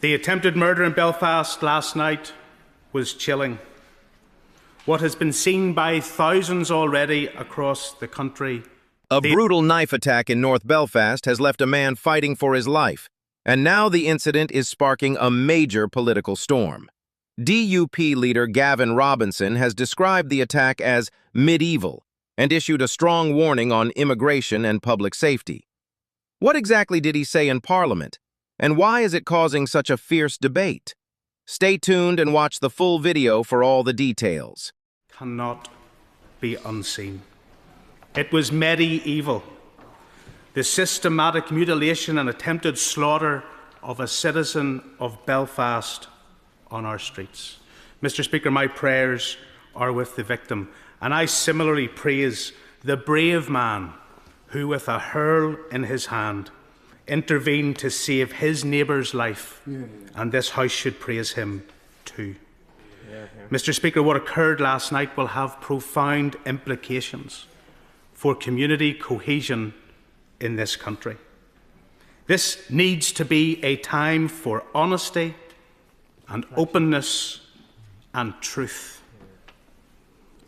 The attempted murder in Belfast last night was chilling. What has been seen by thousands already across the country. A brutal knife attack in North Belfast has left a man fighting for his life, and now the incident is sparking a major political storm. DUP leader Gavin Robinson has described the attack as medieval and issued a strong warning on immigration and public safety. What exactly did he say in Parliament, and why is it causing such a fierce debate? Stay tuned and watch the full video for all the details. Cannot be unseen. It was medieval. The systematic mutilation and attempted slaughter of a citizen of Belfast on our streets. Mr. Speaker, my prayers are with the victim, and I similarly praise the brave man who, with a hurl in his hand, intervened to save his neighbour's life, and this House should praise him too. Mr. Speaker, what occurred last night will have profound implications for community cohesion in this country. This needs to be a time for honesty and openness and truth.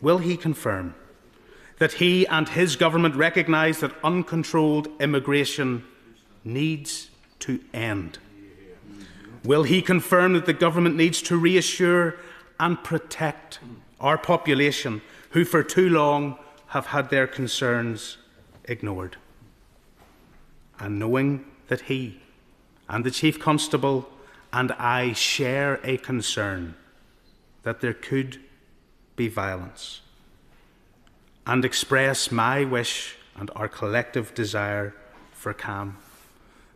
Will he confirm that he and his government recognise that uncontrolled immigration needs to end? Will he confirm that the government needs to reassure and protect our population who for too long have had their concerns ignored? And knowing that he and the Chief Constable and I share a concern that there could be violence, and express my wish and our collective desire for calm,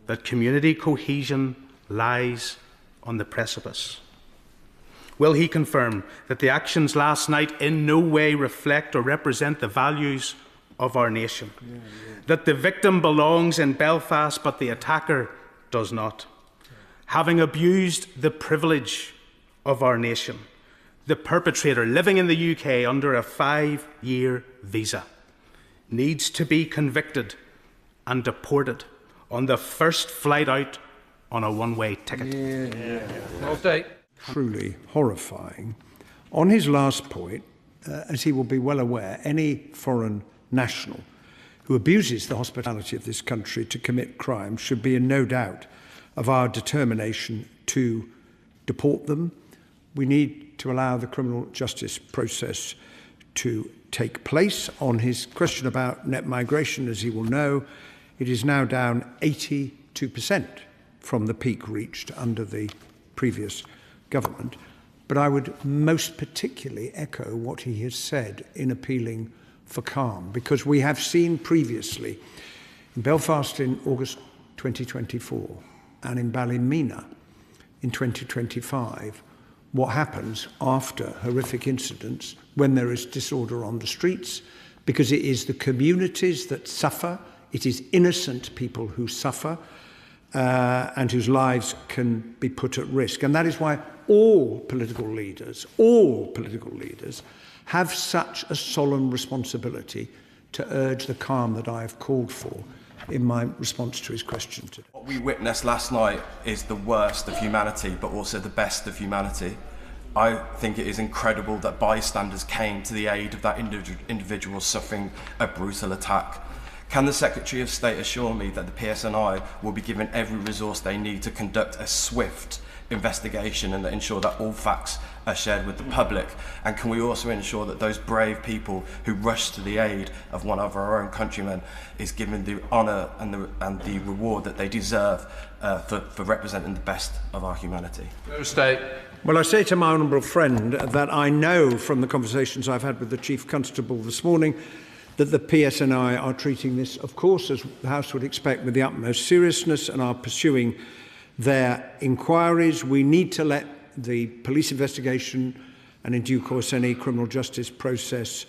that community cohesion lies on the precipice. Will he confirm that the actions last night in no way reflect or represent the values of our nation? That the victim belongs in Belfast, but the attacker does not? Having abused the privilege of our nation, the perpetrator living in the UK under a 5-year visa needs to be convicted and deported on the first flight out on a one-way ticket. Truly horrifying. On his last point, as he will be well aware, any foreign national who abuses the hospitality of this country to commit crime should be in no doubt of our determination to deport them. We need to allow the criminal justice process to take place. On his question about net migration, as he will know, it is now down 82% from the peak reached under the previous government. But I would most particularly echo what he has said in appealing for calm, because we have seen previously in Belfast in August 2024 and in Ballymena in 2025 what happens after horrific incidents when there is disorder on the streets, because it is the communities that suffer, it is innocent people who suffer and whose lives can be put at risk. And that is why all political leaders have such a solemn responsibility to urge the calm that I have called for in my response to his question today. What we witnessed last night is the worst of humanity, but also the best of humanity. I think it is incredible that bystanders came to the aid of that individual suffering a brutal attack. Can the Secretary of State assure me that the PSNI will be given every resource they need to conduct a swift investigation and ensure that all facts are shared with the public? And can we also ensure that those brave people who rushed to the aid of one of our own countrymen is given the honour and the reward that they deserve for representing the best of our humanity? Well, I say to my honourable friend that I know from the conversations I've had with the Chief Constable this morning that the PSNI are treating this, of course, as the House would expect, with the utmost seriousness and are pursuing their inquiries. We need to let the police investigation and in due course any criminal justice process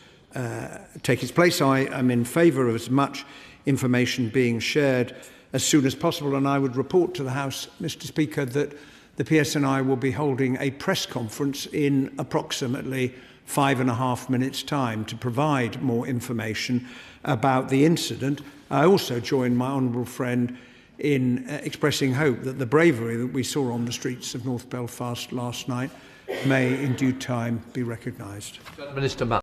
take its place. I am in favour of as much information being shared as soon as possible, and I would report to the House, Mr. Speaker, that the PSNI will be holding a press conference in approximately 5.5 minutes' time to provide more information about the incident. I also join my honourable friend in expressing hope that the bravery that we saw on the streets of North Belfast last night may in due time be recognised. Minister Matt.